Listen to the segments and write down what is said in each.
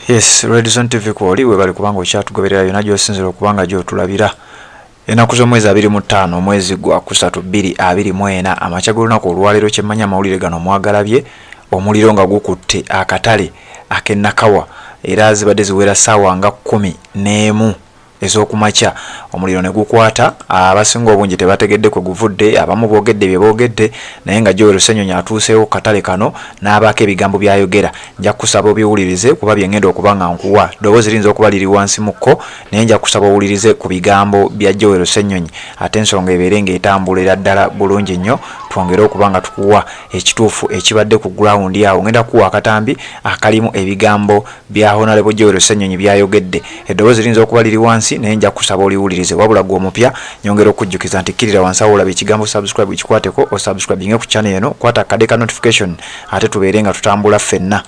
Yes, Redison TV kwoli we bali kubanga okyatugoberera yona gy'osinzira okubanga gy'otulabira. Ennaku z'omwezi 25 omwezi gwa 3/24 amakya g'olunaku olwaleero kyemmanya amawulire gano mwagalabye omuliro nga gukutte akatale ak'Ennakawa era zibadde ziwera ssaawa nga 11 ez'okumakya. Omuliro ne gukwata abasinga obungi tebategedde kwe guvudde, abamu boogedde bye boogedde naye nga Joel Ssenyonyi atuuseewo katale kano n'abaako ebigambo byayogera. Nja kusaba obiwulirize kuba bye ngenda okuba nga nkuwa ddoboozi liyinza okuba liri wansi mukko naye nja kusaba owulirize ku bigambo bya Joel Ssenyonyi ate ensonga ebeere ng'etambulira ddala bulungi nnyo twongere okuba nga tukuwa ekituufu ekibadde ku ground awo. Ngenda kuwa akatambi akalimu ebigambo bya Honorable Joel Ssenyonyi byayogedde. Eddoboozi liyinza okuba liri wansi naye nja kusaba oliwulirize wabula gwe omupya nyongera okujjukiza nti kkirira wansi awo olaba ekigambo subscribe ekikwateko osubscribinge ku channel eno kwata akade ka notification ate tubeere nga tutambula ffenna.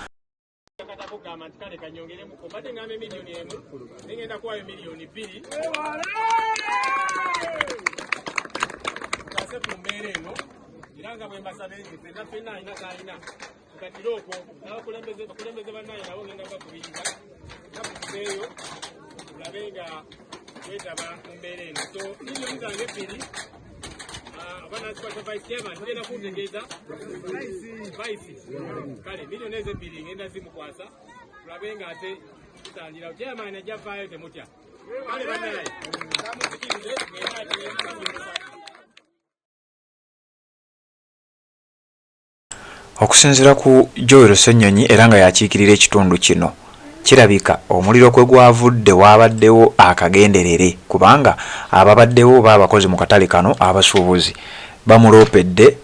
Okusinziira ku Joel Ssenyonyi era nga yakiikirira ekitundu kino kirabika omuliro kwe gwavudde waabaddewo akagenderere kubanga ababaddewo baabakozi mu katale kano abasuubuzi bamuloopedde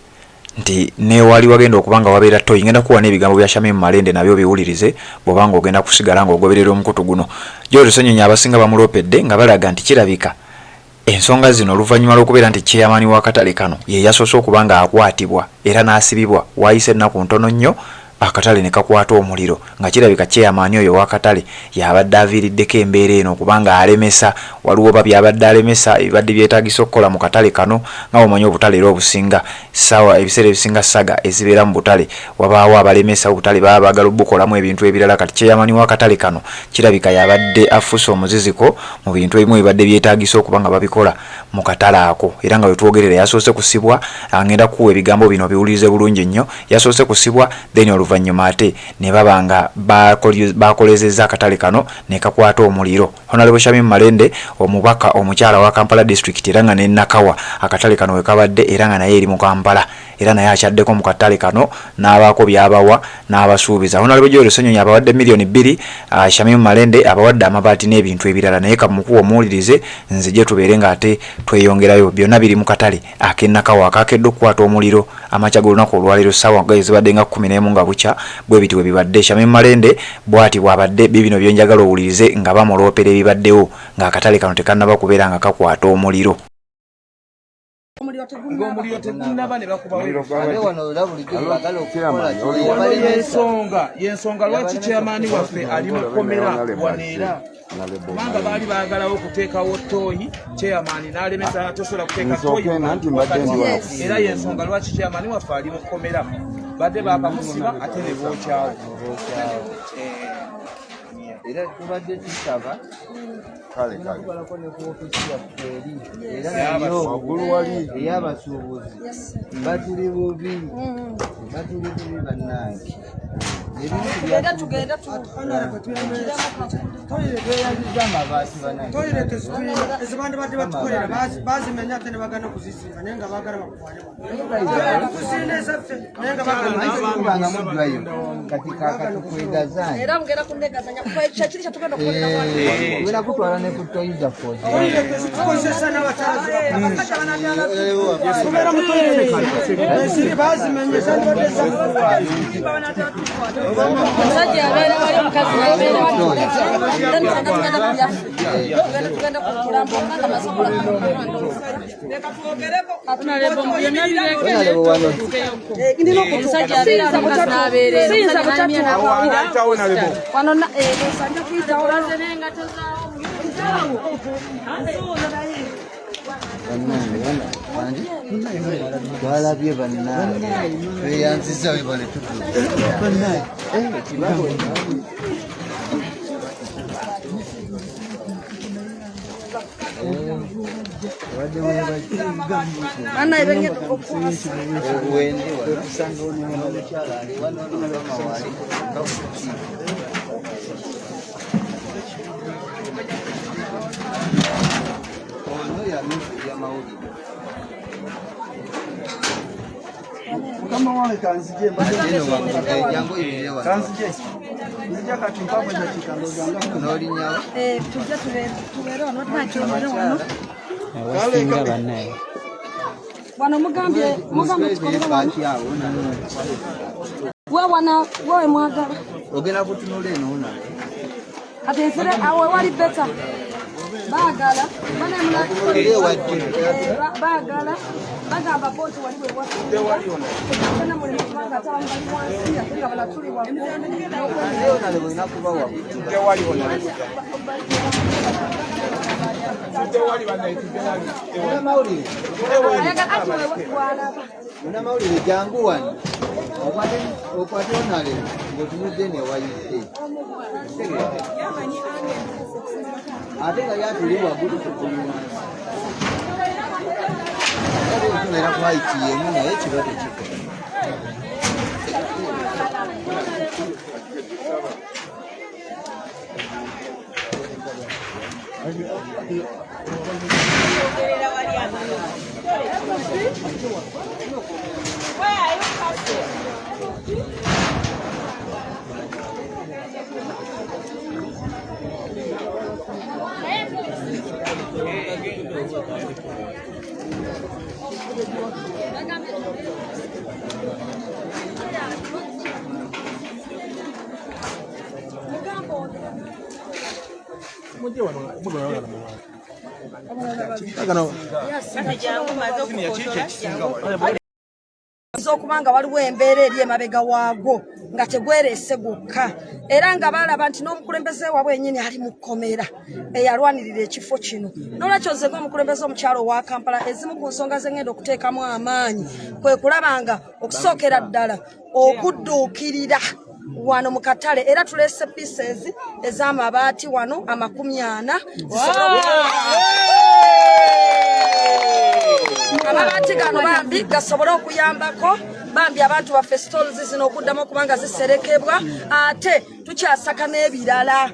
nti newali wagenda okubanga wabeera toyi. Ngenda kuwa n'ebigambo bya Shamim Malende nabyo biwulirize bw'obanga ogenda kusigala ng'ogoberera omukutu guno. Joel Ssenyonyi abasinga bamuloopedde nga balaga nti kirabika ensonga zino oluvannyuma lw'okubeera nti chairman w'akatale kano ye yasoose okubanga akwatibwa era n'asibibwa waayise ennaku ntono nnyo akatale ne kakwata omuliro nga kirabika chairman oyo w'akatale yabadde aviiriddeko embeera eno okubanga alemesa waliwo oba byabadde alemesa ebibadde byetaagisa okukola mu katale kano nga omanyi obutale era obusinga ssaawa ebiseera ebisinga saga ezibeera mu butale wabaawo abalemesa obutale baba baagala obukolamu ebintu ebirala kati chairman w'akatale kano kirabika yabadde afuuse omuziziko mu bintu ebimu ebibadde byetaagisa okubanga babikola mu katale ako era nga wetwogerera yasoose kusibwa. Angenda kuwa ebigambo bino biwulirize bulungi nnyo. Yasoose kusibwa then oluvannyuma ate ne baba nga bakolezezza akatale kano ne kakwata omuliro. Honorable Shamim Malende omubaka omukyala wa Kampala district era nga ne Nakawa akatale kano we kabadde era nga naye eri mu Kampala era naye akyaddeko mu katale kano n'abaako byabawa n'abasuubiza. Honorable Joel Ssenyonyi abawadde $1,000,000 Shamim Malende abawadde amabaati n'ebintu ebirala naye kamukuwa omuwulirize nzije tubeere nga ate tweyongerayo. Byonna biri mu katale ak'Ennakawa akakedde okukwata omuliro amakya g'olunaku olwaleero ssaawa nga zibadde nga 11 nga bukya bwe biti we bibadde. Shamim Malende bw'ati bw'abadde bibino byenjagala owulirize nga bamuloopera ebibaddewo ng'akatale kano tekannaba kubeera nga kakwata omuliro. Ng'omuliro tegunnaba ne bakubawo yensonga lwaki chairman waffe ali mu kkomera waneera kubanga baali baagalawo okuteekawo ttooyi chairman n'alemesa tosobola kuteeka ttooyi era yensonga lwaki chairman waffe ali mu kkomera badde baakamusiba ate ne bookyawo era tubadde tusaba kale tukolako ne ku ofisi yaffe eri era ey'abasuubuzi batuli bubi bannange kutwala ne kutoyiza twalabye bannange tweyanziza we bale tutu Ana ibenge okukwasa. Wende wakusanga oni omukyala ali wano n'olama wali ngakuki. Ono ya mawulire. Kama wale kanzije jango ilewa. Kanzije. Nija kati mpamwe za chikando zanga noli nyawo. Tujja tubera ono twakiyomere ono. Wasinga banaye. Wano mugambye tukolera wano. Wewe mwagala. Ogenda kutunula eno ona. Ate nsere awe wali beta. Bagala. Bana muna. Bagala. Bagamba boti wali we wasi. Tewali ona. Kana muli mupanga tawanga wansi atenga bala tuli wa. Leo na leo inakuba wa. Tewali ona. Tewali bana itewali. Una mawulire. Ayaga ati wewe kwala. Una mawulire jangu wano. Okwate onale ngotunudde ne wayite. Ate nga yatuli waggulu kukulima. Era kwayitiyemu naye kirwadde kiko. Okubanga waliwo embeera eri emabega waago nga tegwerese gukka era nga balaba nti n'omukulembeze waabwe yennyini ali mu kkomera eyalwanirira ekifo kino n'olwekyo nze ng'omukulembeze omukyalo owa Kampala ezimu ku nsonga ze ngenda okuteekamu amaanyi kwe kulaba nga okusookera ddala okudduukirira wano mu katale era tuleese pieces ez'amabaati wano 40 amabaati gano bambi gasobole okuyambako bambi abantu baffe stores zino okuddamu okubanga ziserekebwa ate tukyasaka n'ebirala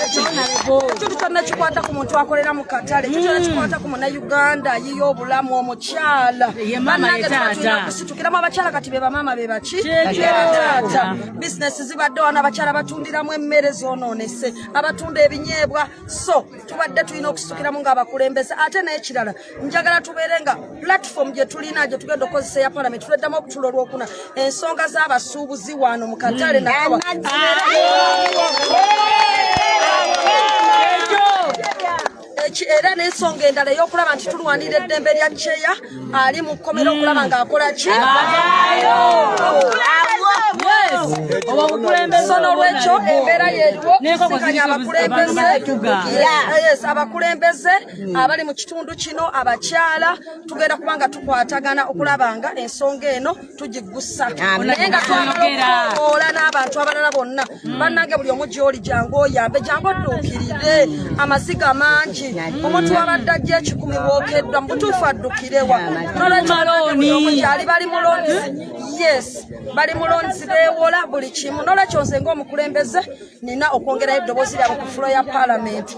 ekintu kyonna kikwata ku muntu akolera mu katale ekyo kyonna kikwata ku munnayuganda yiyo obulamu omukyala bannange tubatulina kusitukiramu abakyala kati be bamaama be baki taata bizinesi zibadde wano abakyala batundiramu emmere zoonoonese abatunda ebinyeebwa so tubadde tulina okusitukiramu ng'abakulembeze ate n'ekirala njagala tubeere nga platform gye tulina gye tugenda okukozesa ya palamenti tuleddamu okutulo olwokuna ensonga z'abasuubuzi wano mu katale nakawa era n'ensonga endala ey'okulaba nti tulwanira eddembe lya Cheya ali mu kkomera okulaba ng'akola ki so n'olwekyo embeera yeeriwo kusikanya abakulembeze abali mu kitundu kino abakyala tugenda kubanga tukwatagana okulaba nga ensonga eno tugiggusa naye nga twagala okukoola n'abantu abalala bonna bannange buli omu gy'oli jangu oyambe jangu odduukirire amaziga mangi omuntu wabadde ajja 10 bwokeddwa mu butuufu addukirewa n'olwekyo buli omu gyali bali mulonzi yes bali mulonzi beewola buli kimu n'olwekyo nze ng'omukulembeze nina okwongerayo eddoboozi lyabwe ku fulo ya palamenti